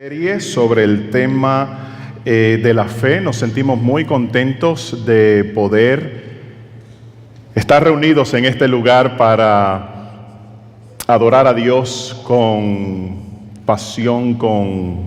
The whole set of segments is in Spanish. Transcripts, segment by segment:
Serie sobre el tema de la fe. Nos sentimos muy contentos de poder estar reunidos en este lugar para adorar a Dios con pasión, con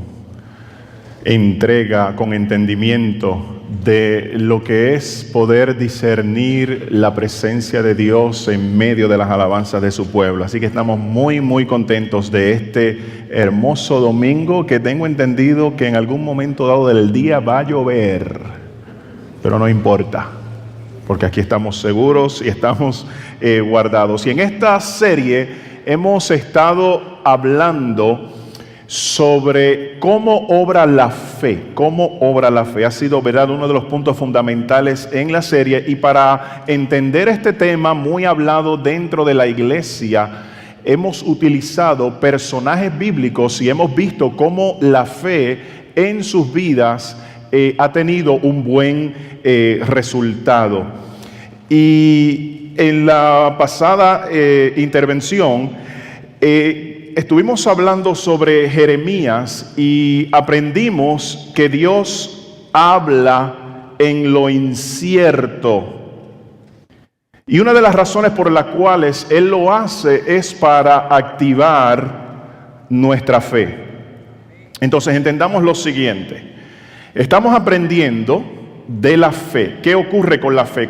entrega, con entendimiento de lo que es poder discernir la presencia de Dios en medio de las alabanzas de su pueblo. Así que estamos muy contentos de este hermoso domingo, que tengo entendido que en algún momento dado del día va a llover, pero no importa, porque aquí estamos seguros y estamos guardados. Y en esta serie hemos estado hablando sobre cómo obra la fe, ha sido, ¿verdad?, uno de los puntos fundamentales en la serie. Y para entender este tema muy hablado dentro de la iglesia, hemos utilizado personajes bíblicos y hemos visto cómo la fe en sus vidas ha tenido un buen resultado. Y en la pasada intervención estuvimos hablando sobre Jeremías y aprendimos que Dios habla en lo incierto. Y una de las razones por las cuales Él lo hace es para activar nuestra fe. Entonces entendamos lo siguiente. Estamos aprendiendo de la fe. ¿Qué ocurre con la fe?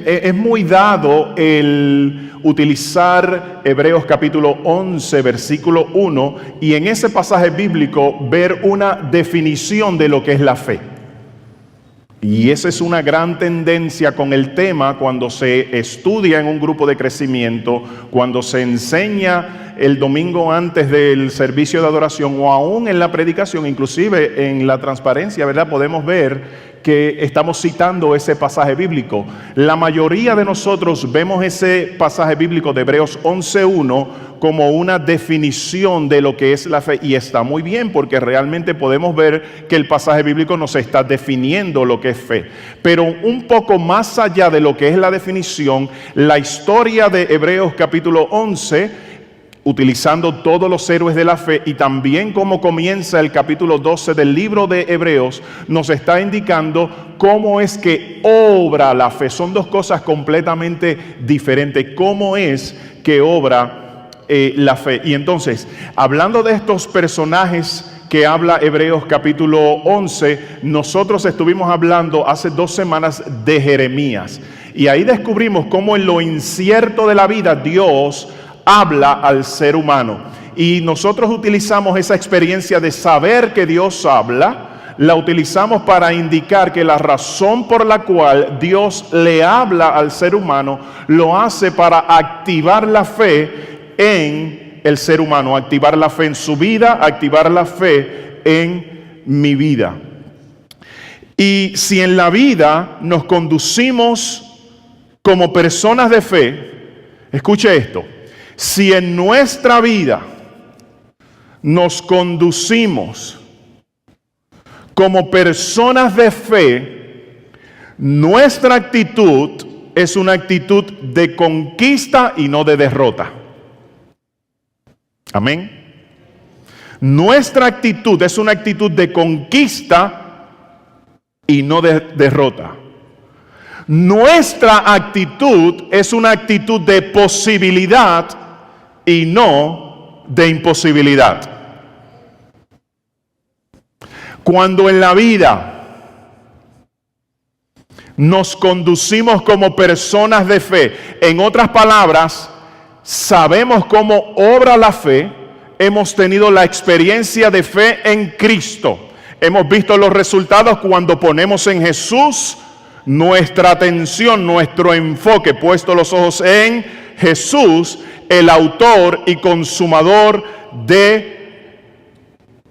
Es muy dado el utilizar Hebreos capítulo 11, versículo 1, y en ese pasaje bíblico ver una definición de lo que es la fe. Y esa es una gran tendencia con el tema cuando se estudia en un grupo de crecimiento, cuando se enseña el domingo antes del servicio de adoración o aún en la predicación, inclusive en la transparencia, ¿verdad? Podemos ver que estamos citando ese pasaje bíblico. La mayoría de nosotros vemos ese pasaje bíblico de Hebreos 11:1 como una definición de lo que es la fe, y está muy bien, porque realmente podemos ver que el pasaje bíblico nos está definiendo lo que es fe. Pero un poco más allá de lo que es la definición, la historia de Hebreos capítulo 11, utilizando todos los héroes de la fe, y también cómo comienza el capítulo 12 del libro de Hebreos, nos está indicando cómo es que obra la fe. Son dos cosas completamente diferentes. ¿Cómo es que obra la fe? Y entonces, hablando de estos personajes que habla Hebreos capítulo 11, nosotros estuvimos hablando hace 2 semanas de Jeremías. Y ahí descubrimos cómo en lo incierto de la vida Dios habla al ser humano. Y nosotros utilizamos esa experiencia de saber que Dios habla, la utilizamos para indicar que la razón por la cual Dios le habla al ser humano lo hace para activar la fe en el ser humano, activar la fe en su vida, activar la fe en mi vida. Y si en la vida nos conducimos como personas de fe, escuche esto: si en nuestra vida nos conducimos como personas de fe, nuestra actitud es una actitud de conquista y no de derrota. Amén. Nuestra actitud es una actitud de conquista y no de derrota. Nuestra actitud es una actitud de posibilidad y no de imposibilidad. Cuando en la vida nos conducimos como personas de fe, en otras palabras, sabemos cómo obra la fe, hemos tenido la experiencia de fe en Cristo, hemos visto los resultados cuando ponemos en Jesús nuestra atención, nuestro enfoque, puesto los ojos en Jesús, el autor y consumador de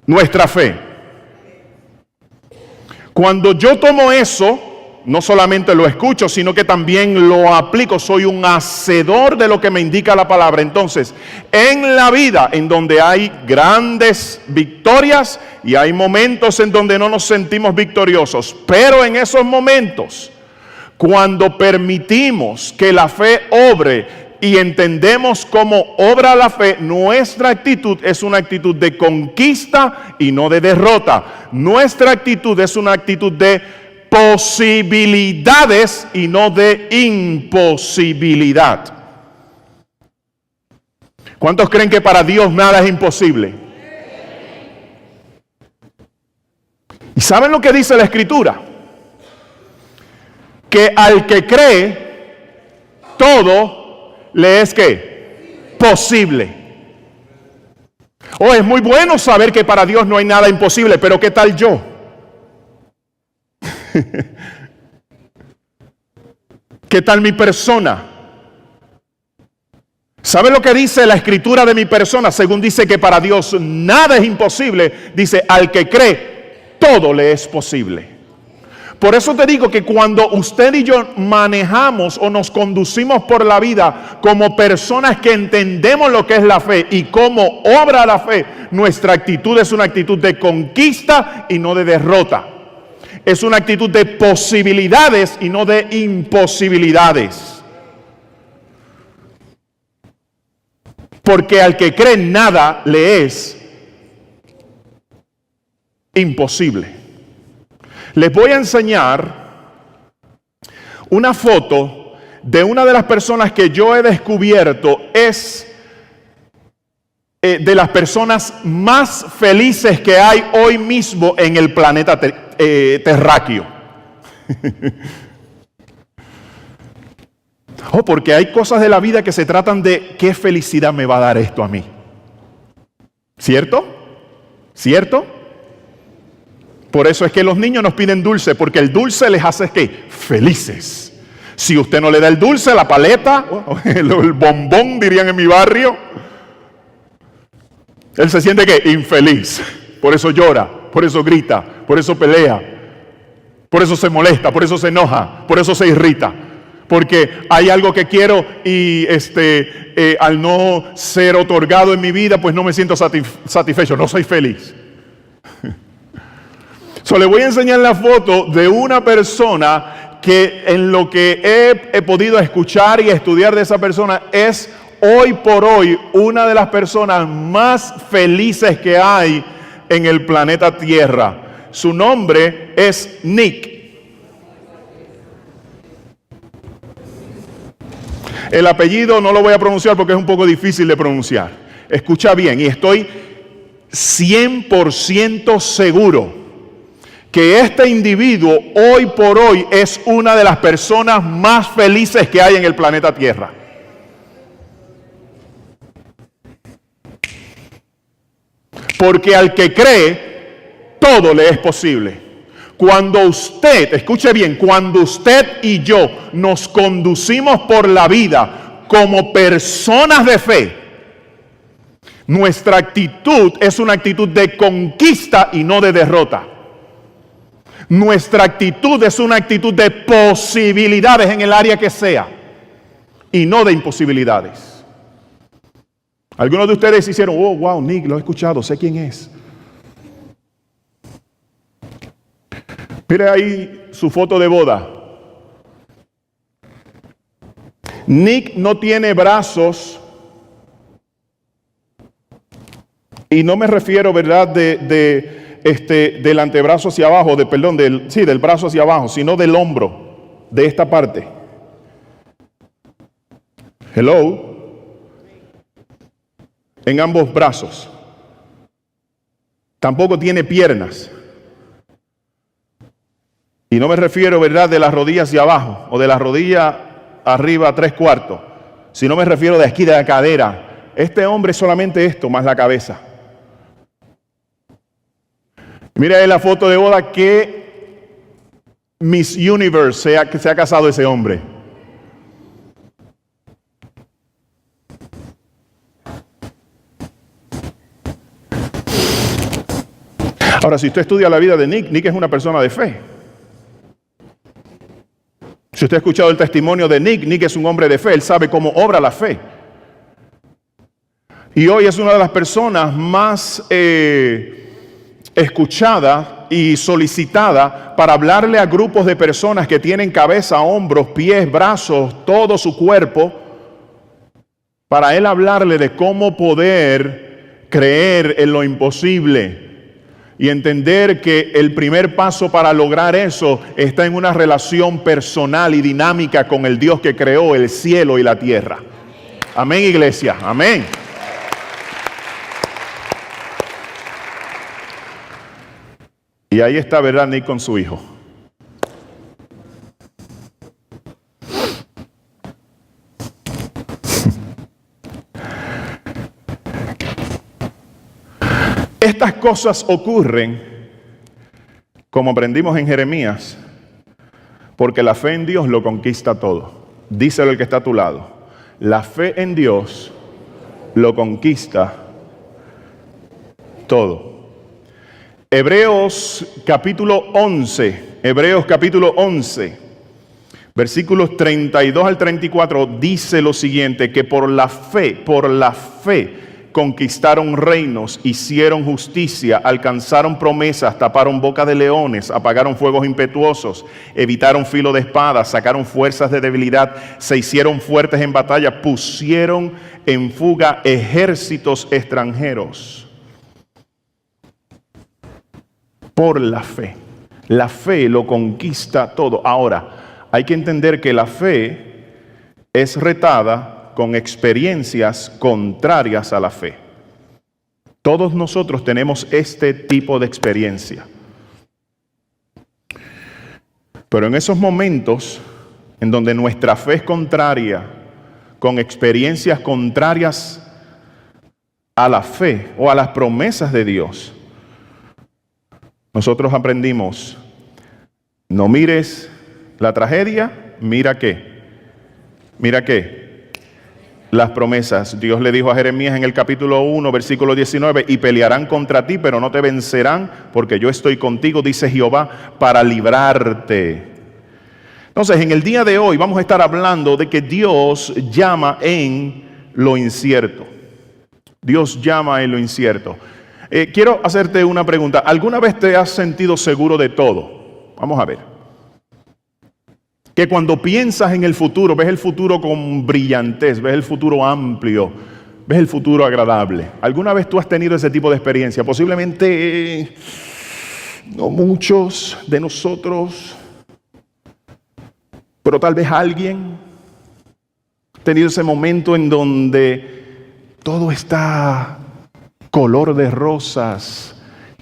nuestra fe. Cuando yo tomo eso, no solamente lo escucho, sino que también lo aplico. Soy un hacedor de lo que me indica la palabra. Entonces, en la vida, en donde hay grandes victorias y hay momentos en donde no nos sentimos victoriosos, pero en esos momentos, cuando permitimos que la fe obre, y entendemos cómo obra la fe, nuestra actitud es una actitud de conquista y no de derrota. Nuestra actitud es una actitud de posibilidades y no de imposibilidad. ¿Cuántos creen que para Dios nada es imposible? ¿Y saben lo que dice la Escritura? Que al que cree, todo le es ¿qué? Posible. Oh, es muy bueno saber que para Dios no hay nada imposible, pero ¿qué tal yo? ¿Qué tal mi persona? ¿Sabe lo que dice la Escritura de mi persona? Según dice que para Dios nada es imposible, dice, al que cree, todo le es posible. Por eso te digo que cuando usted y yo manejamos o nos conducimos por la vida como personas que entendemos lo que es la fe y cómo obra la fe, nuestra actitud es una actitud de conquista y no de derrota. Es una actitud de posibilidades y no de imposibilidades. Porque al que cree nada le es imposible. Les voy a enseñar una foto de una de las personas que yo he descubierto es de las personas más felices que hay hoy mismo en el planeta terráqueo. Oh, porque hay cosas de la vida que se tratan de ¿qué felicidad me va a dar esto a mí? ¿Cierto? ¿Cierto? Por eso es que los niños nos piden dulce, porque el dulce les hace ¿qué? Felices. Si usted no le da el dulce, la paleta, el bombón dirían en mi barrio, él se siente ¿qué? Infeliz. Por eso llora, por eso grita, por eso pelea, por eso se molesta, por eso se enoja, por eso se irrita. Porque hay algo que quiero y al no ser otorgado en mi vida, pues no me siento satisfecho, no soy feliz. Le voy a enseñar la foto de una persona que en lo que he podido escuchar y estudiar de esa persona es hoy por hoy una de las personas más felices que hay en el planeta Tierra. Su nombre es Nick. El apellido no lo voy a pronunciar porque es un poco difícil de pronunciar. Escucha bien, y estoy 100% seguro que este individuo hoy por hoy es una de las personas más felices que hay en el planeta Tierra. Porque al que cree, todo le es posible. Cuando usted, escuche bien, cuando usted y yo nos conducimos por la vida como personas de fe, nuestra actitud es una actitud de conquista y no de derrota. Nuestra actitud es una actitud de posibilidades en el área que sea y no de imposibilidades. Algunos de ustedes hicieron, oh, wow, Nick, lo he escuchado, sé quién es. Mire ahí su foto de boda. Nick no tiene brazos. Y no me refiero, ¿verdad?, del antebrazo hacia abajo, del brazo hacia abajo, sino del hombro, de esta parte. Hello. En ambos brazos. Tampoco tiene piernas. Y no me refiero, ¿verdad?, de las rodillas hacia abajo o de la rodilla arriba a 3/4, sino me refiero de aquí de la cadera. Este hombre es solamente esto, más la cabeza. Mira ahí la foto de boda que Miss Universe se ha casado ese hombre. Ahora, si usted estudia la vida de Nick, Nick es una persona de fe. Si usted ha escuchado el testimonio de Nick, Nick es un hombre de fe, él sabe cómo obra la fe. Y hoy es una de las personas más escuchada y solicitada para hablarle a grupos de personas que tienen cabeza, hombros, pies, brazos, todo su cuerpo, para él hablarle de cómo poder creer en lo imposible y entender que el primer paso para lograr eso está en una relación personal y dinámica con el Dios que creó el cielo y la tierra. Amén, iglesia, amén. Y ahí está, ¿verdad? Nick con su hijo. Estas cosas ocurren, como aprendimos en Jeremías, porque la fe en Dios lo conquista todo. Díselo el que está a tu lado. La fe en Dios lo conquista todo. Hebreos capítulo 11, versículos 32 al 34, dice lo siguiente, que por la fe, conquistaron reinos, hicieron justicia, alcanzaron promesas, taparon boca de leones, apagaron fuegos impetuosos, evitaron filo de espada, sacaron fuerzas de debilidad, se hicieron fuertes en batalla, pusieron en fuga ejércitos extranjeros. Por la fe. La fe lo conquista todo. Ahora, hay que entender que la fe es retada con experiencias contrarias a la fe. Todos nosotros tenemos este tipo de experiencia. Pero en esos momentos en donde nuestra fe es contraria, con experiencias contrarias a la fe o a las promesas de Dios, nosotros aprendimos, no mires la tragedia, mira qué, las promesas. Dios le dijo a Jeremías en el capítulo 1, versículo 19, y pelearán contra ti, pero no te vencerán, porque yo estoy contigo, dice Jehová, para librarte. Entonces, en el día de hoy vamos a estar hablando de que Dios llama en lo incierto. Dios llama en lo incierto. Quiero hacerte una pregunta. ¿Alguna vez te has sentido seguro de todo? Vamos a ver. Que cuando piensas en el futuro, ves el futuro con brillantez, ves el futuro amplio, ves el futuro agradable. ¿Alguna vez tú has tenido ese tipo de experiencia? Posiblemente no muchos de nosotros, pero tal vez alguien ha tenido ese momento en donde todo está color de rosas,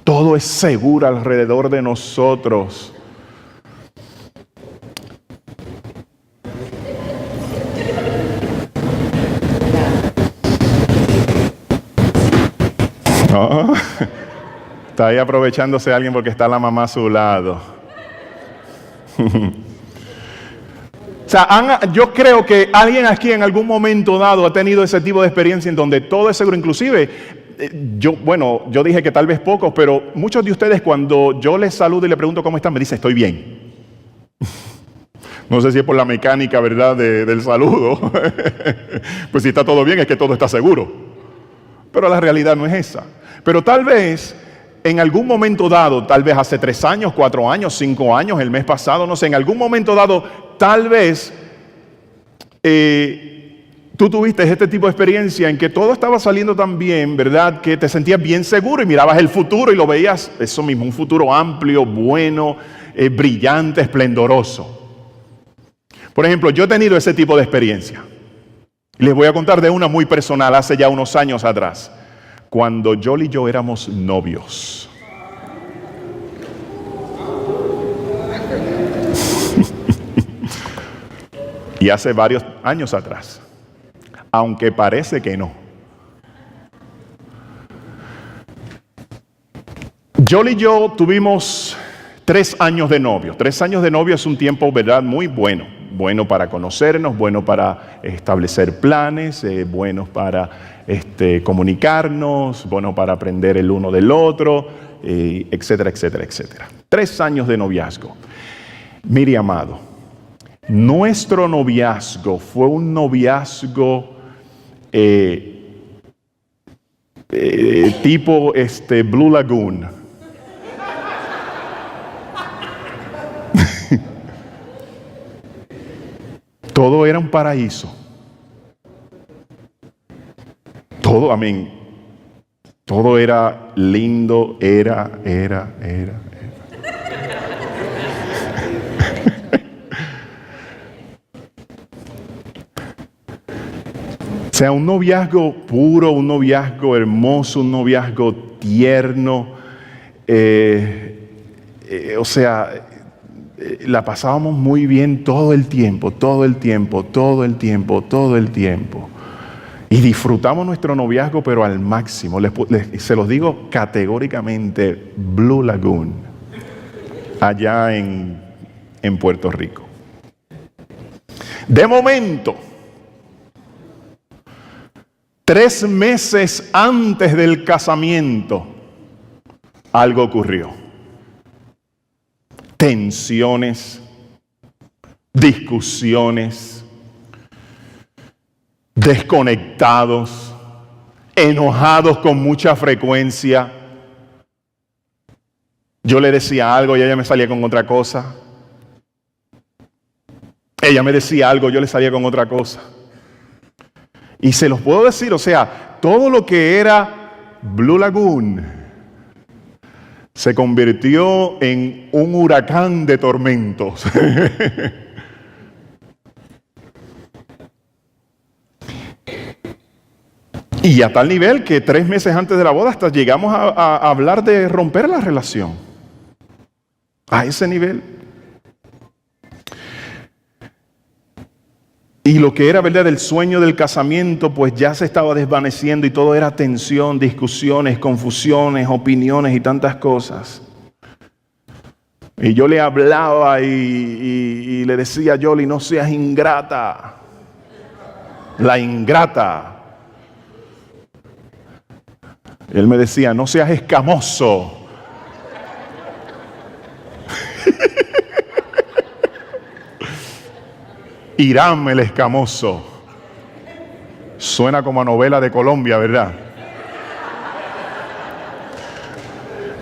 todo es seguro alrededor de nosotros. No, está ahí aprovechándose alguien porque está la mamá a su lado. O sea, yo creo que alguien aquí en algún momento dado ha tenido ese tipo de experiencia en donde todo es seguro. Inclusive, yo dije que tal vez pocos, pero muchos de ustedes cuando yo les saludo y les pregunto cómo están, me dicen, estoy bien. No sé si es por la mecánica, ¿verdad?, del saludo. Pues si está todo bien es que todo está seguro. Pero la realidad no es esa. Pero tal vez en algún momento dado, tal vez hace 3 años, 4 años, 5 años, el mes pasado, no sé, en algún momento dado, tal vez tú tuviste este tipo de experiencia en que todo estaba saliendo tan bien, ¿verdad?, que te sentías bien seguro y mirabas el futuro y lo veías, eso mismo, un futuro amplio, bueno, brillante, esplendoroso. Por ejemplo, yo he tenido ese tipo de experiencia. Les voy a contar de una muy personal, hace ya unos años atrás, cuando Yoli y yo éramos novios. Y hace varios años atrás, aunque parece que no. Yoli y yo tuvimos 3 años de novio. 3 años de novio es un tiempo, ¿verdad?, muy bueno. Bueno para conocernos, bueno para establecer planes, bueno para comunicarnos, bueno para aprender el uno del otro, etcétera, etcétera, etcétera. 3 años de noviazgo. Mire, amado, nuestro noviazgo fue un noviazgo tipo Blue Lagoon. Todo era un paraíso. todo, todo era lindo, era. O sea, un noviazgo puro, un noviazgo hermoso, un noviazgo tierno. La pasábamos muy bien todo el tiempo. Y disfrutamos nuestro noviazgo, pero al máximo. Se los digo categóricamente, Blue Lagoon, allá en Puerto Rico. De momento, 3 meses antes del casamiento, algo ocurrió. Tensiones, discusiones, desconectados, enojados con mucha frecuencia. Yo le decía algo y ella me salía con otra cosa. Ella me decía algo, yo le salía con otra cosa. Y se los puedo decir, o sea, todo lo que era Blue Lagoon se convirtió en un huracán de tormentos. Y a tal nivel que 3 meses antes de la boda hasta llegamos a hablar de romper la relación. A ese nivel. Y lo que era verdad el sueño del casamiento, pues ya se estaba desvaneciendo y todo era tensión, discusiones, confusiones, opiniones y tantas cosas. Y yo le hablaba y le decía a Yoli, no seas ingrata. La ingrata. Él me decía, no seas escamoso. Irán el escamoso. Suena como a novela de Colombia, ¿verdad?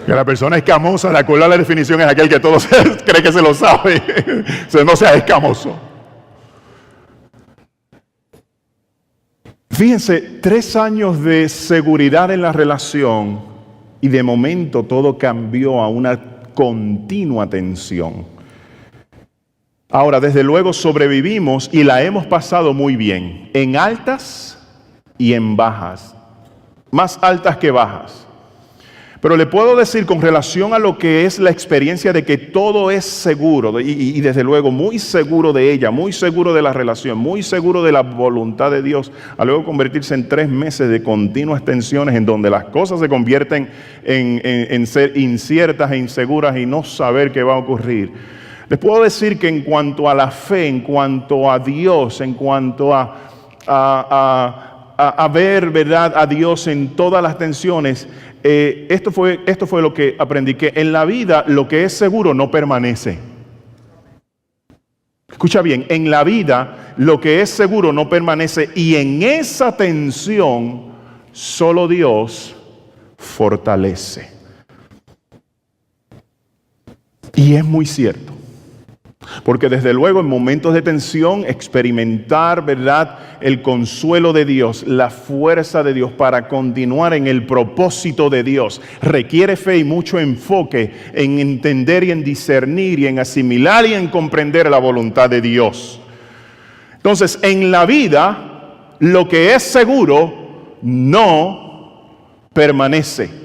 Que la persona escamosa, de acuerdo a la definición, es aquel que todo cree que se lo sabe. O sea, no sea escamoso. Fíjense, 3 años de seguridad en la relación y de momento todo cambió a una continua tensión. Ahora, desde luego sobrevivimos y la hemos pasado muy bien, en altas y en bajas, más altas que bajas. Pero le puedo decir con relación a lo que es la experiencia de que todo es seguro y desde luego muy seguro de ella, muy seguro de la relación, muy seguro de la voluntad de Dios, a luego convertirse en 3 meses de continuas tensiones en donde las cosas se convierten en ser inciertas e inseguras y no saber qué va a ocurrir. Les puedo decir que en cuanto a la fe, en cuanto a Dios, en cuanto a ver, ¿verdad?, a Dios en todas las tensiones, esto fue lo que aprendí, que en la vida lo que es seguro no permanece. Escucha bien, en la vida lo que es seguro no permanece y en esa tensión solo Dios fortalece. Y es muy cierto. Porque desde luego en momentos de tensión experimentar, ¿verdad?, el consuelo de Dios, la fuerza de Dios para continuar en el propósito de Dios requiere fe y mucho enfoque en entender y en discernir y en asimilar y en comprender la voluntad de Dios. Entonces, en la vida lo que es seguro no permanece.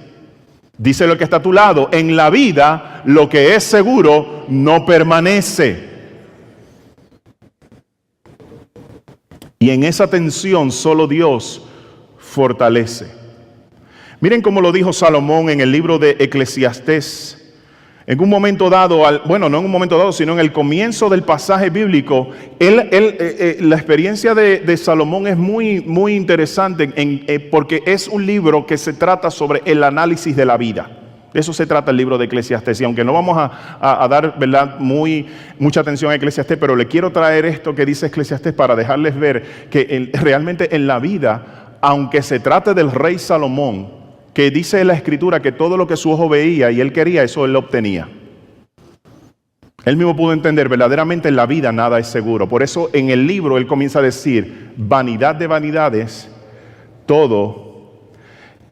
Dice lo que está a tu lado, en la vida lo que es seguro no permanece. Y en esa tensión solo Dios fortalece. Miren cómo lo dijo Salomón en el libro de Eclesiastés. En un momento dado, no en un momento dado, sino en el comienzo del pasaje bíblico, la experiencia de Salomón es muy, muy interesante porque es un libro que se trata sobre el análisis de la vida. De eso se trata el libro de Eclesiastés. Y aunque no vamos a dar, ¿verdad?, mucha atención a Eclesiastés, pero le quiero traer esto que dice Eclesiastés para dejarles ver que realmente en la vida, aunque se trate del rey Salomón, que dice en la Escritura que todo lo que su ojo veía y él quería, eso él lo obtenía. Él mismo pudo entender, verdaderamente en la vida nada es seguro. Por eso en el libro él comienza a decir, vanidad de vanidades, todo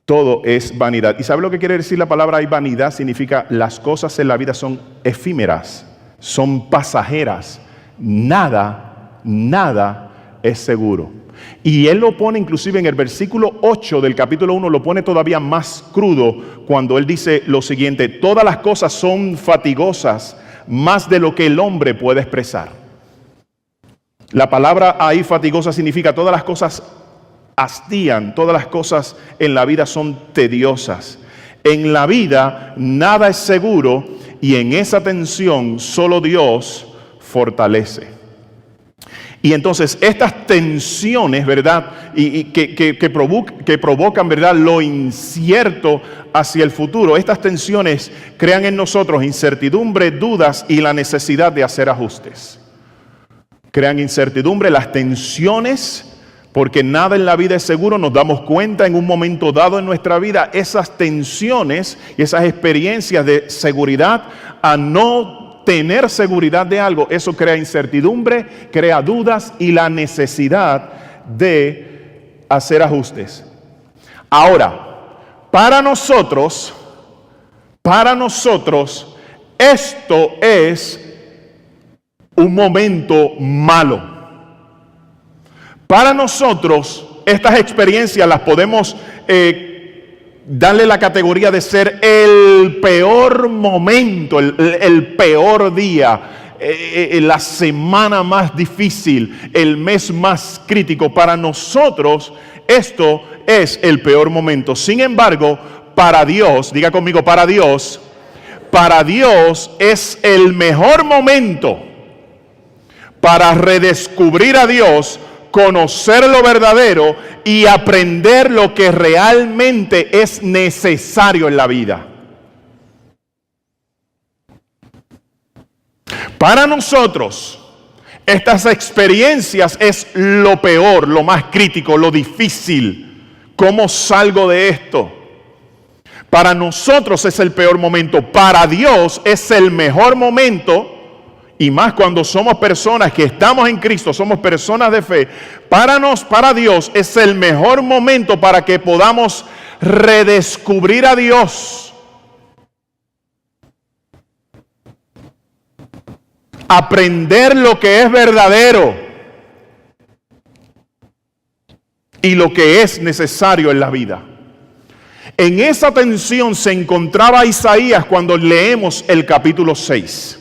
Todo es vanidad. ¿Y sabe lo que quiere decir la palabra ahí? Vanidad significa las cosas en la vida son efímeras, son pasajeras. Nada es seguro. Y él lo pone inclusive en el versículo 8 del capítulo 1, lo pone todavía más crudo cuando él dice lo siguiente: todas las cosas son fatigosas, más de lo que el hombre puede expresar. La palabra ahí fatigosa significa todas las cosas hastían, todas las cosas en la vida son tediosas. En la vida nada es seguro y en esa tensión solo Dios fortalece. Y entonces estas tensiones, ¿verdad? Que provocan, ¿verdad?, lo incierto hacia el futuro. Estas tensiones crean en nosotros incertidumbre, dudas y la necesidad de hacer ajustes. Crean incertidumbre, las tensiones, porque nada en la vida es seguro. Nos damos cuenta en un momento dado en nuestra vida, esas tensiones y esas experiencias de seguridad a no tener seguridad de algo, eso crea incertidumbre, crea dudas y la necesidad de hacer ajustes. Ahora, para nosotros, esto es un momento malo. Para nosotros, estas experiencias las podemos darle la categoría de ser el peor momento, el peor día, la semana más difícil, el mes más crítico. Para nosotros esto es el peor momento. Sin embargo, para Dios, diga conmigo, para Dios es el mejor momento para redescubrir a Dios, conocer lo verdadero y aprender lo que realmente es necesario en la vida. Para nosotros, estas experiencias es lo peor, lo más crítico, lo difícil. ¿Cómo salgo de esto? Para nosotros es el peor momento. Para Dios es el mejor momento. Y más cuando somos personas que estamos en Cristo, somos personas de fe. Para Dios es el mejor momento para que podamos redescubrir a Dios. Aprender lo que es verdadero y lo que es necesario en la vida. En esa tensión se encontraba Isaías cuando leemos el capítulo 6.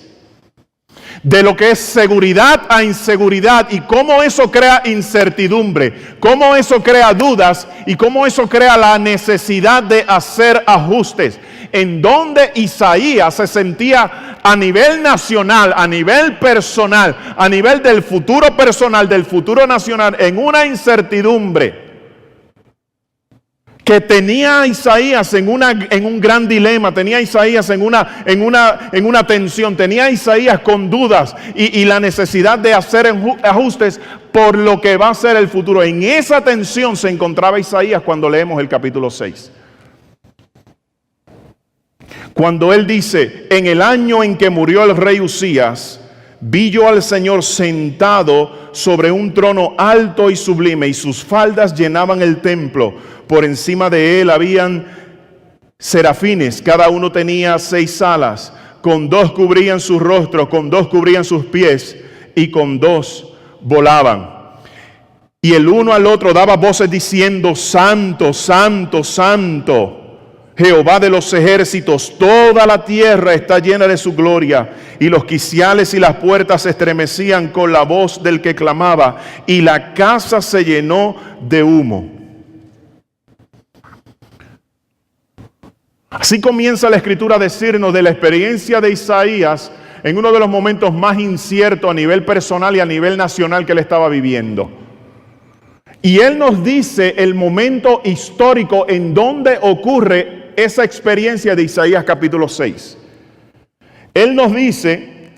De lo que es seguridad a inseguridad y cómo eso crea incertidumbre, cómo eso crea dudas y cómo eso crea la necesidad de hacer ajustes. En donde Isaías se sentía a nivel nacional, a nivel personal, a nivel del futuro personal, del futuro nacional, en una incertidumbre que tenía Isaías en un gran dilema, tenía Isaías en una tensión, tenía Isaías con dudas y la necesidad de hacer ajustes por lo que va a ser el futuro. En esa tensión se encontraba Isaías cuando leemos el capítulo 6. Cuando él dice: en el año en que murió el rey Usías, vi yo al Señor sentado sobre un trono alto y sublime, y sus faldas llenaban el templo. Por encima de él habían serafines, cada uno tenía 6 alas, con 2 cubrían su rostro, con 2 cubrían sus pies, y con 2 volaban. Y el uno al otro daba voces diciendo: Santo, Santo, Santo, Jehová de los ejércitos, toda la tierra está llena de su gloria. Y los quiciales y las puertas se estremecían con la voz del que clamaba, y la casa se llenó de humo. Así comienza la Escritura a decirnos de la experiencia de Isaías en uno de los momentos más inciertos a nivel personal y a nivel nacional que él estaba viviendo. Y él nos dice el momento histórico en donde ocurre esa experiencia de Isaías capítulo 6. Él nos dice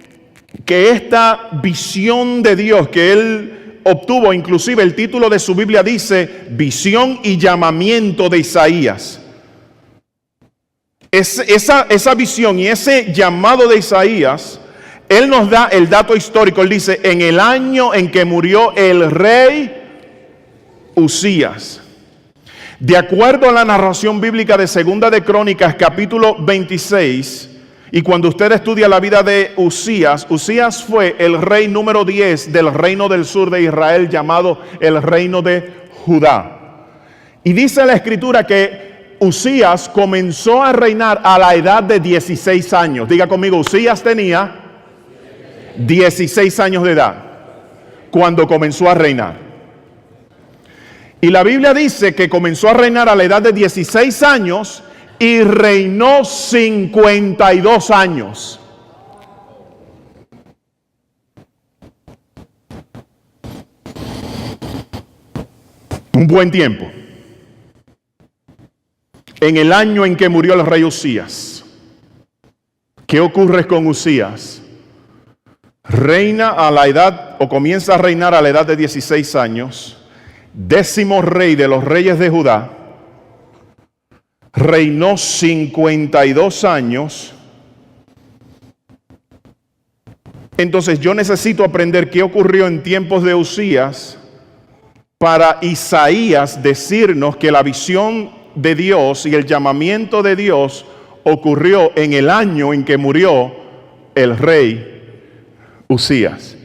que esta visión de Dios que él obtuvo, inclusive el título de su Biblia dice visión y llamamiento de Isaías. Esa visión y ese llamado de Isaías, él nos da el dato histórico. Él dice: en el año en que murió el rey Usías. De acuerdo a la narración bíblica de Segunda de Crónicas, capítulo 26, y cuando usted estudia la vida de Usías, Usías fue el rey número 10 del reino del sur de Israel, llamado el reino de Judá. Y dice la escritura que Usías comenzó a reinar a la edad de 16 años. Diga conmigo, Usías tenía 16 años de edad cuando comenzó a reinar. Y la Biblia dice que comenzó a reinar a la edad de 16 años y reinó 52 años. Un buen tiempo. En el año en que murió el rey Usías. ¿Qué ocurre con Usías? Reina a la edad, o comienza a reinar a la edad de 16 años. 10º rey de los reyes de Judá, reinó 52 años. Entonces yo necesito aprender qué ocurrió en tiempos de Usías para Isaías decirnos que la visión de Dios y el llamamiento de Dios ocurrió en el año en que murió el rey Usías.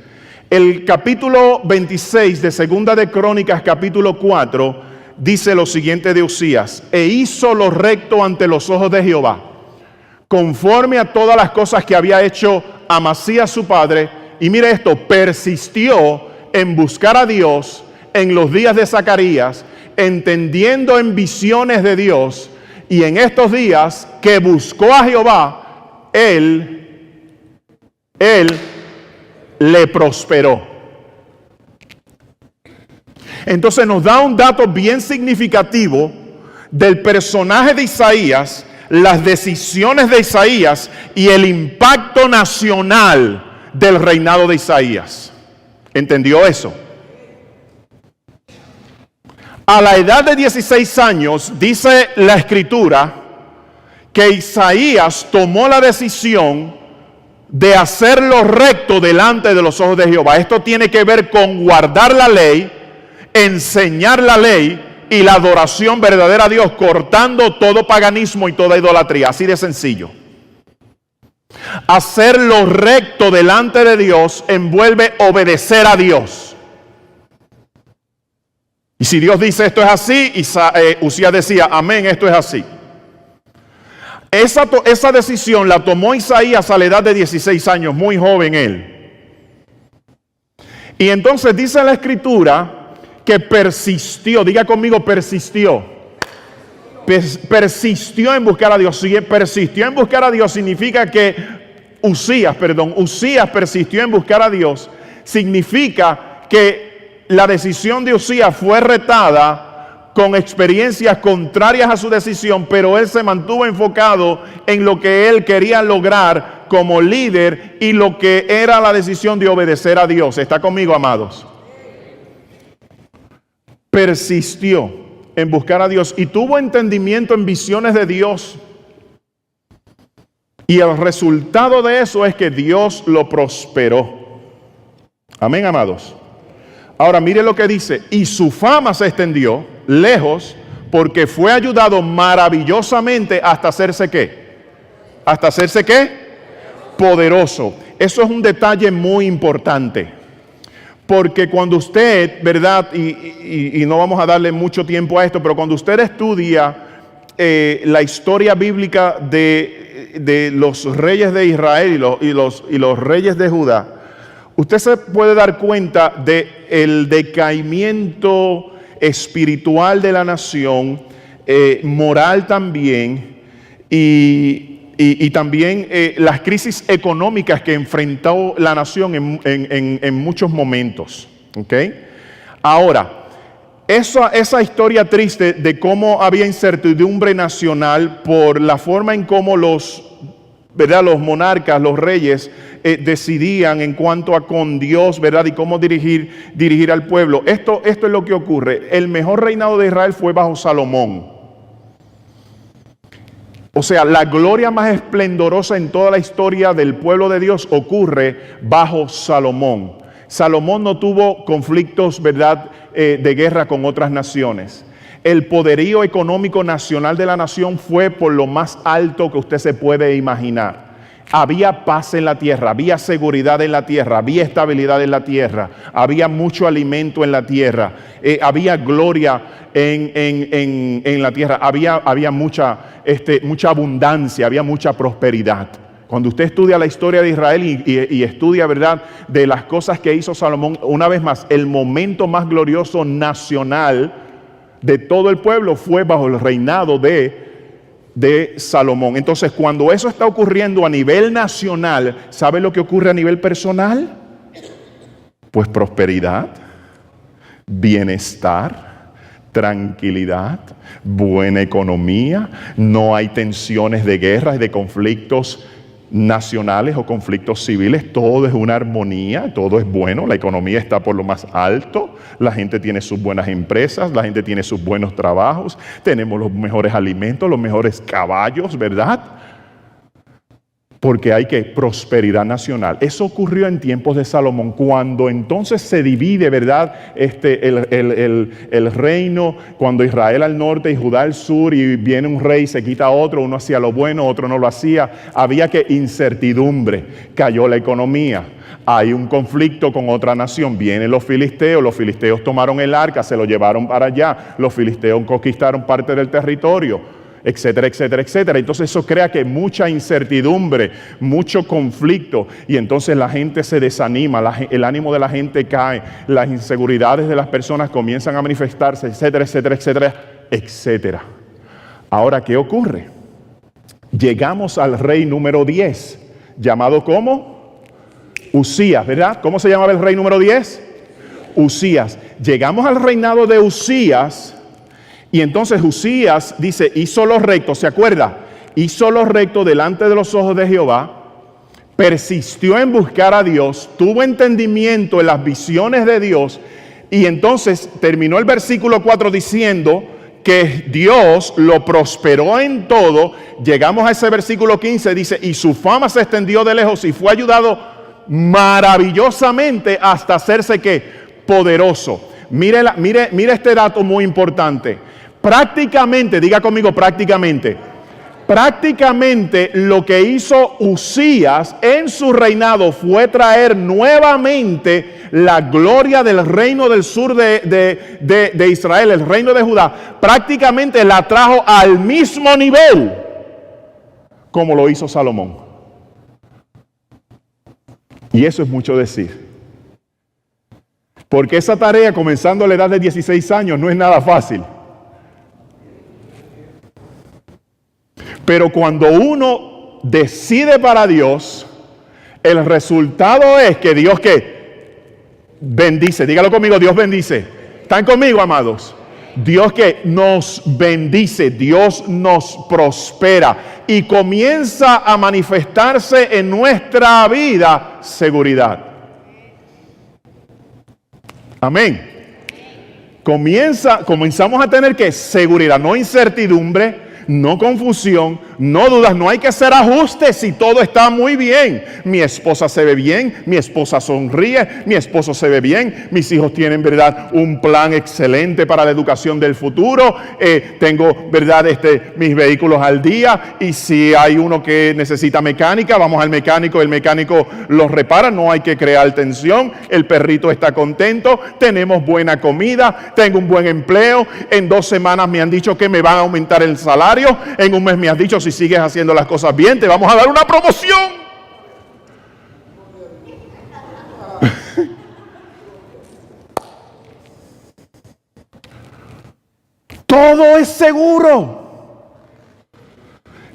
El capítulo 26 de Segunda de Crónicas, capítulo 4, dice lo siguiente de Usías: e hizo lo recto ante los ojos de Jehová, conforme a todas las cosas que había hecho Amasías su padre. Y mire esto, persistió en buscar a Dios en los días de Zacarías, entendiendo en visiones de Dios. Y en estos días que buscó a Jehová, él le prosperó. Entonces nos da un dato bien significativo del personaje de Isaías, las decisiones de Isaías y el impacto nacional del reinado de Isaías. ¿Entendió eso? A la edad de 16 años, dice la escritura, que Isaías tomó la decisión de hacer lo recto delante de los ojos de Jehová. Esto tiene que ver con guardar la ley, enseñar la ley y la adoración verdadera a Dios, cortando todo paganismo y toda idolatría. Así de sencillo. Hacer lo recto delante de Dios envuelve obedecer a Dios. Y si Dios dice esto es así, Usías decía, amén, esto es así. Esa decisión la tomó Isaías a la edad de 16 años, muy joven él. Y entonces dice la escritura que persistió, diga conmigo persistió. Persistió en buscar a Dios. Si persistió en buscar a Dios significa que Usías persistió en buscar a Dios. Significa que la decisión de Usías fue retada con experiencias contrarias a su decisión, pero él se mantuvo enfocado en lo que él quería lograr como líder y lo que era la decisión de obedecer a Dios. ¿Está conmigo, amados? Persistió en buscar a Dios y tuvo entendimiento en visiones de Dios. Y el resultado de eso es que Dios lo prosperó. Amén, amados. Ahora mire lo que dice, y su fama se extendió lejos porque fue ayudado maravillosamente hasta hacerse ¿qué? Hasta hacerse ¿qué? Poderoso. Eso es un detalle muy importante. Porque cuando usted, ¿verdad? Y no vamos a darle mucho tiempo a esto, pero cuando usted estudia la historia bíblica de los reyes de Israel y los reyes de Judá, usted se puede dar cuenta del decaimiento espiritual de la nación, moral también, y también las crisis económicas que enfrentó la nación en muchos momentos. ¿Okay? Ahora, esa historia triste de cómo había incertidumbre nacional por la forma en cómo los monarcas, los reyes decidían en cuanto a con Dios, ¿verdad? Y cómo dirigir al pueblo. Esto es lo que ocurre. El mejor reinado de Israel fue bajo Salomón. O sea, la gloria más esplendorosa en toda la historia del pueblo de Dios ocurre bajo Salomón. Salomón no tuvo conflictos, ¿verdad?, de guerra con otras naciones. El poderío económico nacional de la nación fue por lo más alto que usted se puede imaginar. Había paz en la tierra, había seguridad en la tierra, había estabilidad en la tierra, había mucho alimento en la tierra, había gloria en la tierra, había mucha abundancia, había mucha prosperidad. Cuando usted estudia la historia de Israel y estudia, ¿verdad?, de las cosas que hizo Salomón, una vez más, el momento más glorioso nacional de todo el pueblo fue bajo el reinado de Salomón. Entonces, cuando eso está ocurriendo a nivel nacional, ¿sabe lo que ocurre a nivel personal? Pues prosperidad, bienestar, tranquilidad, buena economía, no hay tensiones de guerras y de conflictos nacionales o conflictos civiles, todo es una armonía, todo es bueno, la economía está por lo más alto, la gente tiene sus buenas empresas, la gente tiene sus buenos trabajos, tenemos los mejores alimentos, los mejores caballos, ¿verdad? Porque hay prosperidad nacional. Eso ocurrió en tiempos de Salomón, cuando entonces se divide, ¿verdad?, el reino, cuando Israel al norte y Judá al sur, y viene un rey, se quita otro, uno hacía lo bueno, otro no lo hacía. Había incertidumbre, cayó la economía. Hay un conflicto con otra nación, vienen los filisteos tomaron el arca, se lo llevaron para allá, los filisteos conquistaron parte del territorio, etcétera, etcétera, etcétera. Entonces eso crea que mucha incertidumbre, mucho conflicto, y entonces la gente se desanima, el ánimo de la gente cae, las inseguridades de las personas comienzan a manifestarse, etcétera, etcétera, etcétera, etcétera. Ahora, ¿qué ocurre? Llegamos al rey número 10, llamado ¿cómo? Uzías, ¿verdad? ¿Cómo se llamaba el rey número 10? Uzías. Llegamos al reinado de Uzías. Y entonces Uzías dice, hizo lo recto, ¿se acuerda? Hizo lo recto delante de los ojos de Jehová, persistió en buscar a Dios, tuvo entendimiento en las visiones de Dios, y entonces terminó el versículo 4 diciendo que Dios lo prosperó en todo. Llegamos a ese versículo 15, dice, y su fama se extendió de lejos y fue ayudado maravillosamente hasta hacerse ¿qué? Poderoso. Mire este dato muy importante. Prácticamente, diga conmigo prácticamente lo que hizo Uzías en su reinado fue traer nuevamente la gloria del reino del sur de Israel, el reino de Judá. Prácticamente la trajo al mismo nivel como lo hizo Salomón. Y eso es mucho decir. Porque esa tarea, comenzando a la edad de 16 años, no es nada fácil. Pero cuando uno decide para Dios, el resultado es que Dios ¿qué? Bendice. Dígalo conmigo, Dios bendice. ¿Están conmigo, amados? Dios que nos bendice, Dios nos prospera y comienza a manifestarse en nuestra vida seguridad. Amén. Comenzamos a tener ¿qué? Seguridad, no incertidumbre, no confusión, no dudas. No hay que hacer ajustes si todo está muy bien. Mi esposa se ve bien, mi esposa sonríe, mi esposo se ve bien, mis hijos tienen, ¿verdad?, un plan excelente para la educación del futuro. Tengo, ¿verdad?, mis vehículos al día, y si hay uno que necesita mecánica, vamos al mecánico, el mecánico los repara, no hay que crear tensión. El perrito está contento, tenemos buena comida, tengo un buen empleo. En 2 semanas me han dicho que me van a aumentar el salario. En un mes me has dicho, si sigues haciendo las cosas bien, te vamos a dar una promoción. Todo es seguro.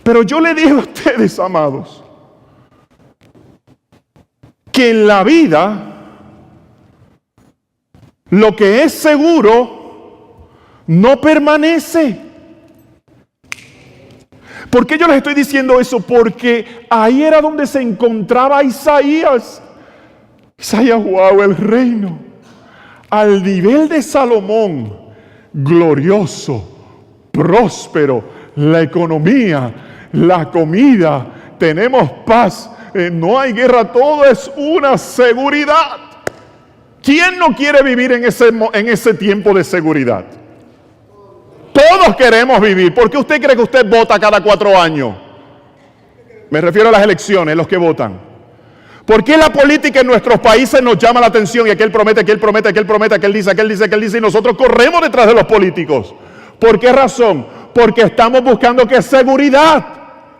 Pero yo le digo a ustedes, amados, que en la vida lo que es seguro no permanece. ¿Por qué yo les estoy diciendo eso? Porque ahí era donde se encontraba Isaías. Isaías, wow, el reino al nivel de Salomón, glorioso, próspero, la economía, la comida, tenemos paz, no hay guerra, todo es una seguridad. ¿Quién no quiere vivir en ese tiempo de seguridad? Todos queremos vivir. ¿Por qué usted cree que usted vota cada 4 años? Me refiero a las elecciones, los que votan. ¿Por qué la política en nuestros países nos llama la atención y aquel promete, aquel promete, aquel promete, aquel dice, aquel dice, aquel dice y nosotros corremos detrás de los políticos? ¿Por qué razón? Porque estamos buscando ¿qué? Seguridad,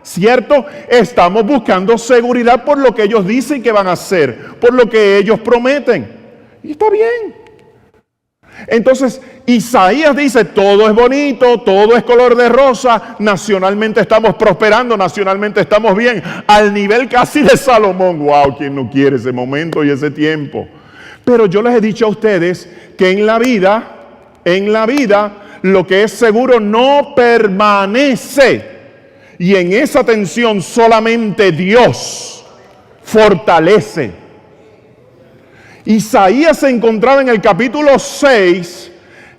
¿cierto? Estamos buscando seguridad por lo que ellos dicen que van a hacer, por lo que ellos prometen. Y está bien. Entonces, Isaías dice, todo es bonito, todo es color de rosa, nacionalmente estamos prosperando, nacionalmente estamos bien, al nivel casi de Salomón. Wow, ¿quién no quiere ese momento y ese tiempo? Pero yo les he dicho a ustedes que en la vida, lo que es seguro no permanece. Y en esa tensión solamente Dios fortalece. Isaías se encontraba en el capítulo 6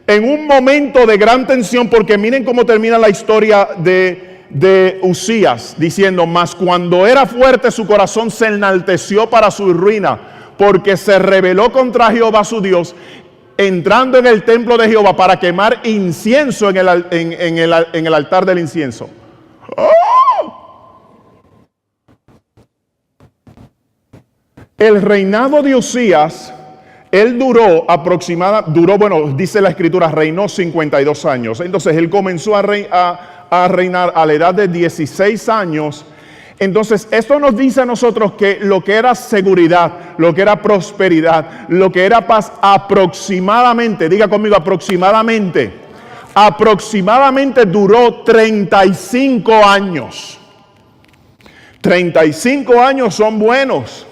en un momento de gran tensión, porque miren cómo termina la historia de Usías, diciendo, mas cuando era fuerte su corazón se enalteció para su ruina, porque se rebeló contra Jehová su Dios, entrando en el templo de Jehová para quemar incienso en el altar del incienso. El reinado de Usías, él dice la escritura, reinó 52 años. Entonces él comenzó a reinar a la edad de 16 años. Entonces esto nos dice a nosotros que lo que era seguridad, lo que era prosperidad, lo que era paz, aproximadamente, diga conmigo, aproximadamente duró 35 años. 35 años son buenos.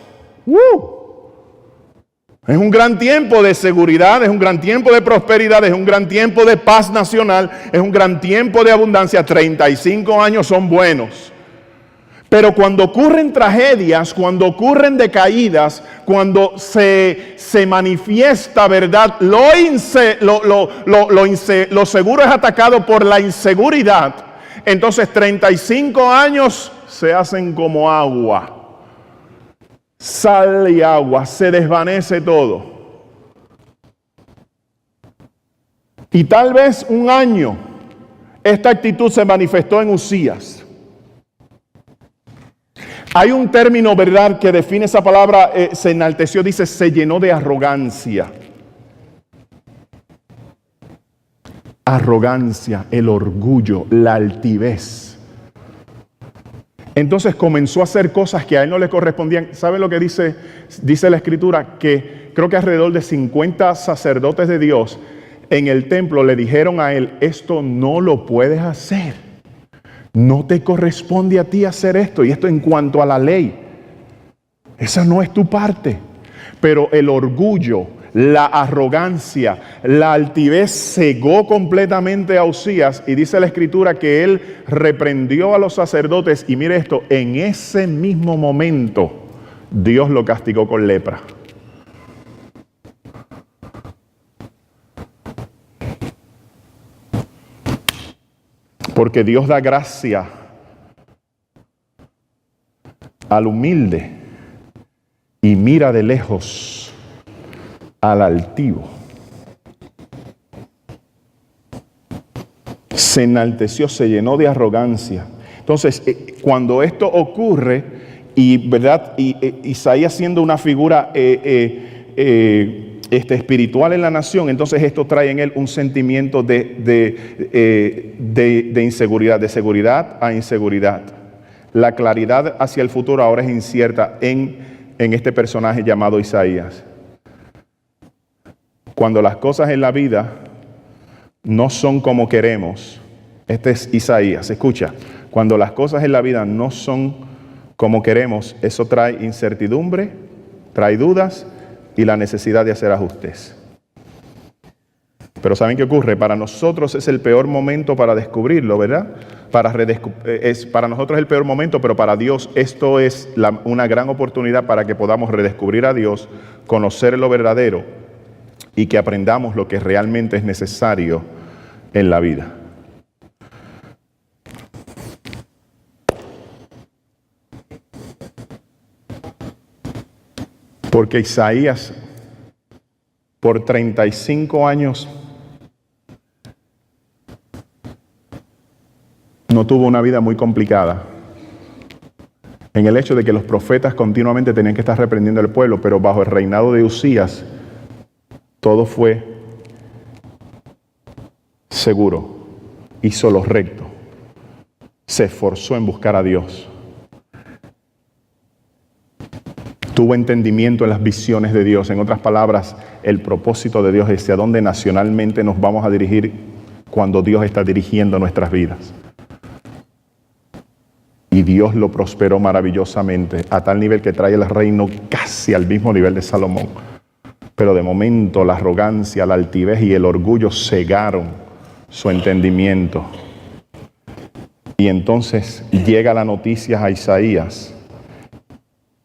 Es un gran tiempo de seguridad, es un gran tiempo de prosperidad, es un gran tiempo de paz nacional, es un gran tiempo de abundancia. 35 años son buenos. Pero cuando ocurren tragedias, cuando ocurren decaídas, cuando se manifiesta, ¿verdad? Lo seguro es atacado por la inseguridad. Entonces 35 años se hacen como agua. Sal y agua, se desvanece todo. Y tal vez un año esta actitud se manifestó en Usías. Hay un término, ¿verdad?, que define esa palabra, se enalteció, dice, se llenó de arrogancia. Arrogancia, el orgullo, la altivez. Entonces comenzó a hacer cosas que a él no le correspondían. ¿Sabe lo que dice la escritura? Que creo que alrededor de 50 sacerdotes de Dios en el templo le dijeron a él, esto no lo puedes hacer. No te corresponde a ti hacer esto. Y esto en cuanto a la ley. Esa no es tu parte. Pero el orgullo, la arrogancia, la altivez cegó completamente a Usías, y dice la escritura que él reprendió a los sacerdotes, y mire esto, en ese mismo momento Dios lo castigó con lepra. Porque Dios da gracia al humilde y mira de lejos al altivo. Se enalteció, se llenó de arrogancia. Entonces, cuando esto ocurre, y verdad, Isaías siendo una figura espiritual en la nación, entonces esto trae en él un sentimiento de inseguridad, de seguridad a inseguridad. La claridad hacia el futuro ahora es incierta en este personaje llamado Isaías. Cuando las cosas en la vida no son como queremos, este es Isaías, escucha, cuando las cosas en la vida no son como queremos, eso trae incertidumbre, trae dudas y la necesidad de hacer ajustes. Pero ¿saben qué ocurre? Para nosotros es el peor momento para descubrirlo, ¿verdad? Para nosotros es el peor momento, pero para Dios esto es una gran oportunidad para que podamos redescubrir a Dios, conocer lo verdadero y que aprendamos lo que realmente es necesario en la vida. Porque Isaías, por 35 años, no tuvo una vida muy complicada, en el hecho de que los profetas continuamente tenían que estar reprendiendo al pueblo, pero bajo el reinado de Uzías, todo fue seguro, hizo lo recto, se esforzó en buscar a Dios, tuvo entendimiento en las visiones de Dios. En otras palabras, el propósito de Dios es hacia dónde nacionalmente nos vamos a dirigir cuando Dios está dirigiendo nuestras vidas. Y Dios lo prosperó maravillosamente, a tal nivel que trae el reino casi al mismo nivel de Salomón. Pero de momento la arrogancia, la altivez y el orgullo cegaron su entendimiento. Y entonces llega la noticia a Isaías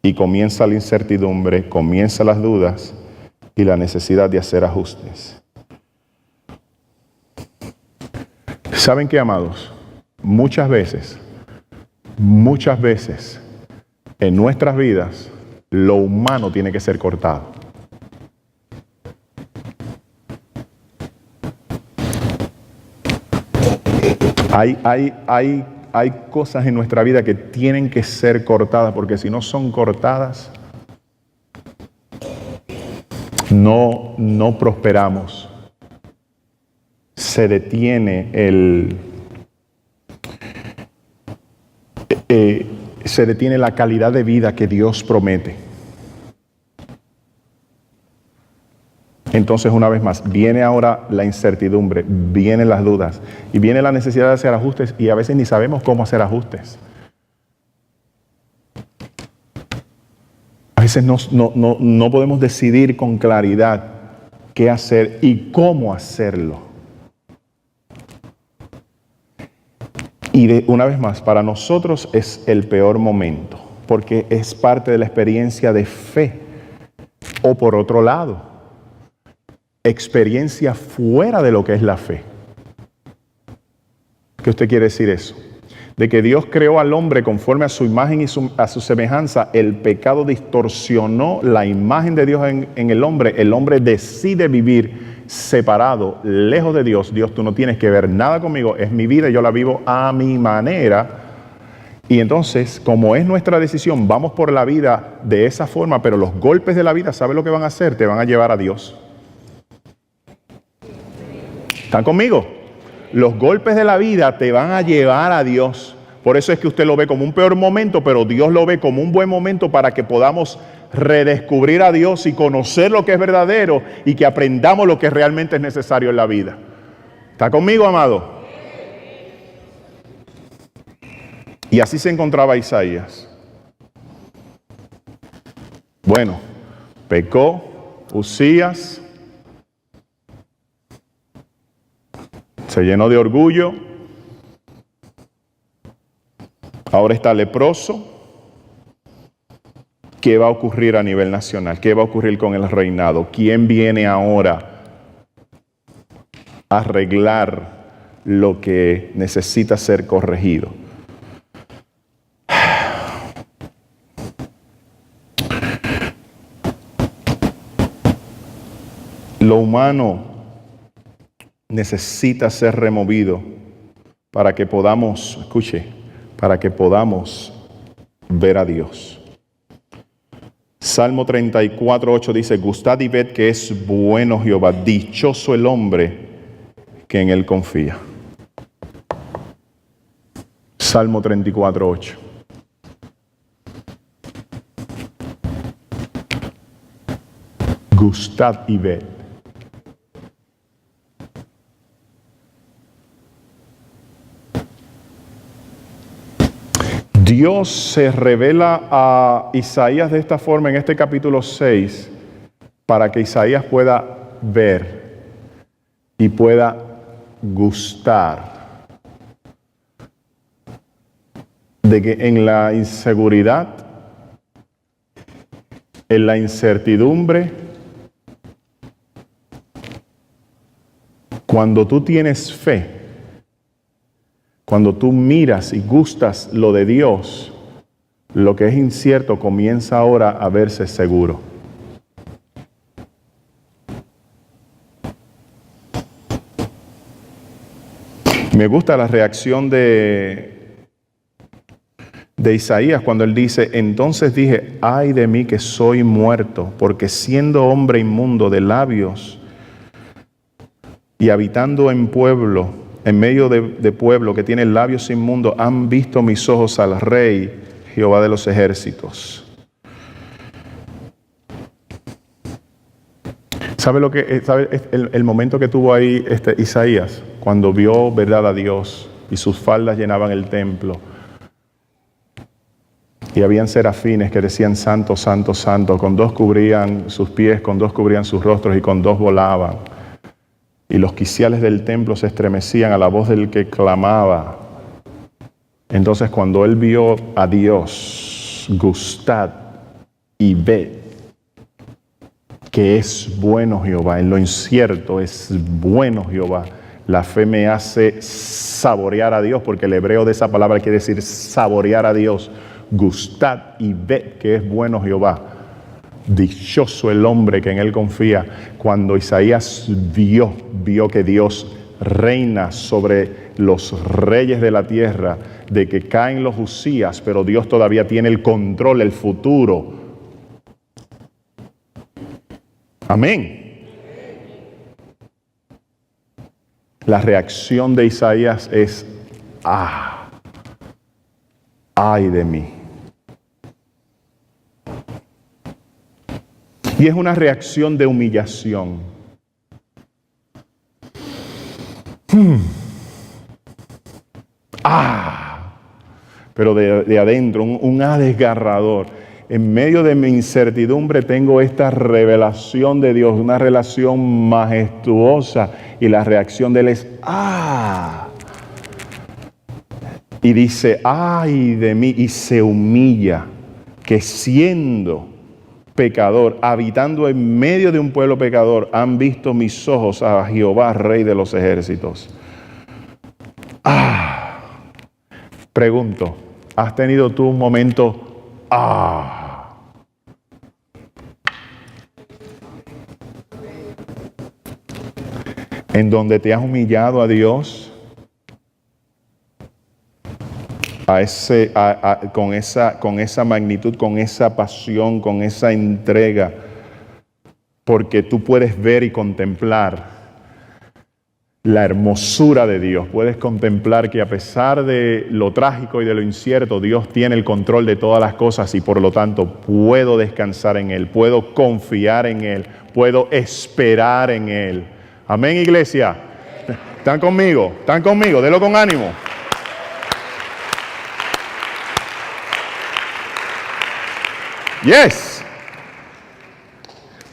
y comienza la incertidumbre, comienzan las dudas y la necesidad de hacer ajustes. ¿Saben qué, amados? Muchas veces en nuestras vidas lo humano tiene que ser cortado. Hay cosas en nuestra vida que tienen que ser cortadas, porque si no son cortadas, no prosperamos. Se detiene la calidad de vida que Dios promete. Entonces, una vez más, viene ahora la incertidumbre, vienen las dudas y viene la necesidad de hacer ajustes, y a veces ni sabemos cómo hacer ajustes. A veces no podemos decidir con claridad qué hacer y cómo hacerlo. Y una vez más, para nosotros es el peor momento, porque es parte de la experiencia de fe. O por otro lado, experiencia fuera de lo que es la fe. ¿Qué usted quiere decir eso? De que Dios creó al hombre conforme a su imagen y a su semejanza. El pecado distorsionó la imagen de Dios en el hombre. El hombre decide vivir separado, lejos de Dios. Dios, tú no tienes que ver nada conmigo, es mi vida y yo la vivo a mi manera. Y entonces, como es nuestra decisión, vamos por la vida de esa forma, pero los golpes de la vida, ¿sabe lo que van a hacer? Te van a llevar a Dios. ¿Están conmigo? Los golpes de la vida te van a llevar a Dios. Por eso es que usted lo ve como un peor momento, pero Dios lo ve como un buen momento para que podamos redescubrir a Dios y conocer lo que es verdadero y que aprendamos lo que realmente es necesario en la vida. ¿Está conmigo, amado? Y así se encontraba Isaías. Bueno, pecó Uzías, se llenó de orgullo, ahora está leproso. ¿Qué va a ocurrir a nivel nacional? ¿Qué va a ocurrir con el reinado? ¿Quién viene ahora a arreglar lo que necesita ser corregido? Lo humano necesita ser removido para que podamos, escuche, para que podamos ver a Dios. Salmo 34:8 dice: gustad y ved que es bueno Jehová, dichoso el hombre que en él confía. Salmo 34:8. Gustad y ved. Dios se revela a Isaías de esta forma en este capítulo 6 para que Isaías pueda ver y pueda gustar de que en la inseguridad, en la incertidumbre, cuando tú tienes fe, cuando tú miras y gustas lo de Dios, lo que es incierto comienza ahora a verse seguro. me gusta la reacción de Isaías cuando él dice: entonces dije, ay de mí que soy muerto, porque siendo hombre inmundo de labios y habitando en pueblo, en medio de pueblo que tiene labios inmundos, han visto mis ojos al Rey, Jehová de los ejércitos. ¿Sabe lo que sabe el momento que tuvo ahí Isaías? Cuando vio, verdad, a Dios y sus faldas llenaban el templo. Y habían serafines que decían: santo, santo, santo. Con dos cubrían sus pies, con dos cubrían sus rostros y con dos volaban. Y los quiciales del templo se estremecían a la voz del que clamaba. Entonces cuando él vio a Dios, gustad y ved que es bueno Jehová. En lo incierto es bueno Jehová. La fe me hace saborear a Dios, porque el hebreo de esa palabra quiere decir saborear a Dios. Gustad y ved que es bueno Jehová. Dichoso el hombre que en él confía. Cuando Isaías vio que Dios reina sobre los reyes de la tierra, de que caen los Usías, pero Dios todavía tiene el control, el futuro. Amén. La reacción de Isaías es: ay de mí. Y es una reacción de humillación. Pero de adentro, un desgarrador. En medio de mi incertidumbre tengo esta revelación de Dios, una relación majestuosa. Y la reacción de él es: y dice: ay de mí, y se humilla, que siendo pecador, habitando en medio de un pueblo pecador, han visto mis ojos a Jehová, Rey de los ejércitos. Pregunto, ¿has tenido tú un momento en donde te has humillado a Dios con esa magnitud, con esa pasión, con esa entrega, porque tú puedes ver y contemplar la hermosura de Dios? Puedes contemplar que a pesar de lo trágico y de lo incierto, Dios tiene el control de todas las cosas, y por lo tanto puedo descansar en Él, puedo confiar en Él, puedo esperar en Él. Amén, iglesia. ¿Están conmigo? ¿Están conmigo? Denlo con ánimo. Yes.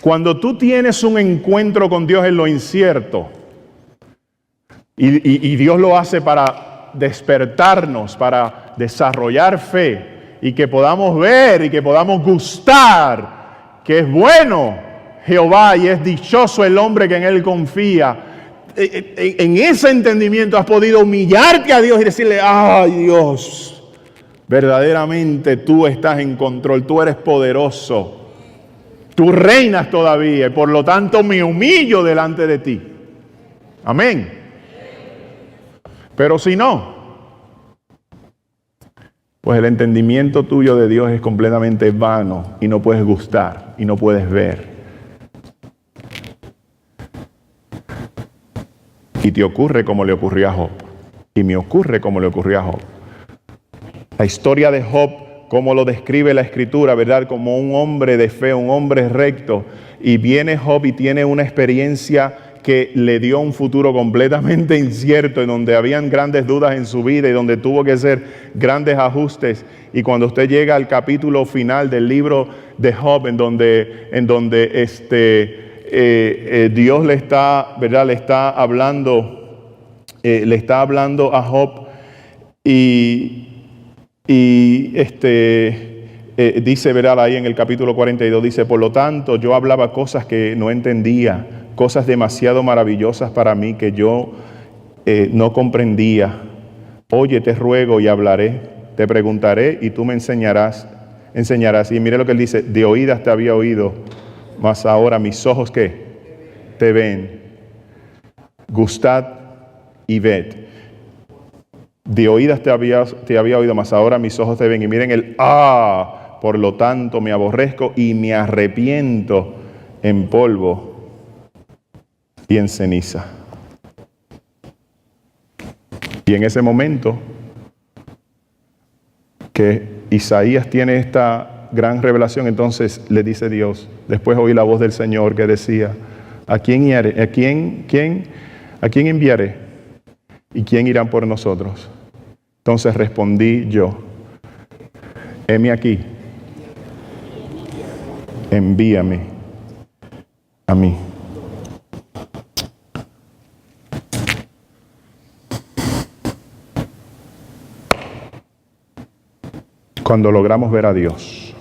Cuando tú tienes un encuentro con Dios en lo incierto, y Dios lo hace para despertarnos, para desarrollar fe, y que podamos ver y que podamos gustar que es bueno Jehová y es dichoso el hombre que en él confía. En ese entendimiento has podido humillarte a Dios y decirle: ay Dios, verdaderamente tú estás en control, tú eres poderoso, tú reinas todavía, y por lo tanto me humillo delante de ti. Amén. Pero si no, pues el entendimiento tuyo de Dios es completamente vano y no puedes gustar y no puedes ver. Y te ocurre como le ocurrió a Job. Y me ocurre como le ocurrió a Job. La historia de Job, como lo describe la Escritura, ¿verdad? Como un hombre de fe, un hombre recto. Y viene Job y tiene una experiencia que le dio un futuro completamente incierto, en donde habían grandes dudas en su vida y donde tuvo que hacer grandes ajustes. Y cuando usted llega al capítulo final del libro de Job, en donde Dios le está, ¿verdad? Le está hablando a Job, dice, ¿verdad? Ahí en el capítulo 42 dice: por lo tanto yo hablaba cosas que no entendía, cosas demasiado maravillosas para mí que yo no comprendía. Oye, te ruego y hablaré, te preguntaré y tú me enseñarás. Y mire lo que él dice: de oídas te había oído, mas ahora mis ojos, ¿qué? Te ven. Gustad y ved. De oídas te había oído, mas ahora mis ojos te ven. Y miren el por lo tanto me aborrezco y me arrepiento en polvo y en ceniza. Y en ese momento que Isaías tiene esta gran revelación, entonces le dice Dios, después oí la voz del Señor que decía, ¿a quién enviaré? ¿Y quién irán por nosotros? Entonces respondí yo, heme aquí, envíame a mí. Cuando logramos ver a Dios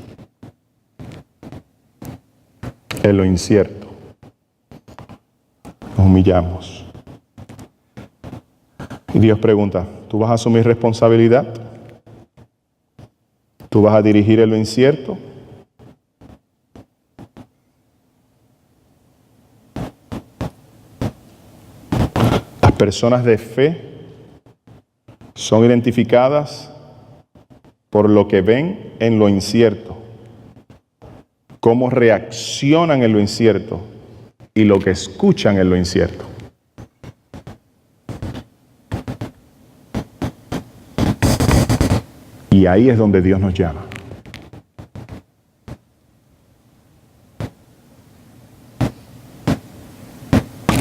en lo incierto, nos humillamos. Y Dios pregunta, ¿tú vas a asumir responsabilidad? ¿Tú vas a dirigir en lo incierto? Las personas de fe son identificadas por lo que ven en lo incierto, cómo reaccionan en lo incierto y lo que escuchan en lo incierto. Y ahí es donde Dios nos llama.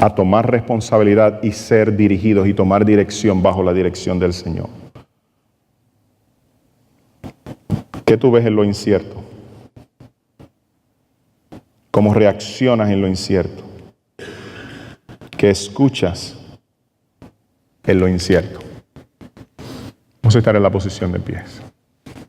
A tomar responsabilidad y ser dirigidos y tomar dirección bajo la dirección del Señor. ¿Qué tú ves en lo incierto? ¿Cómo reaccionas en lo incierto? ¿Qué escuchas en lo incierto? Vamos a estar en la posición de pies.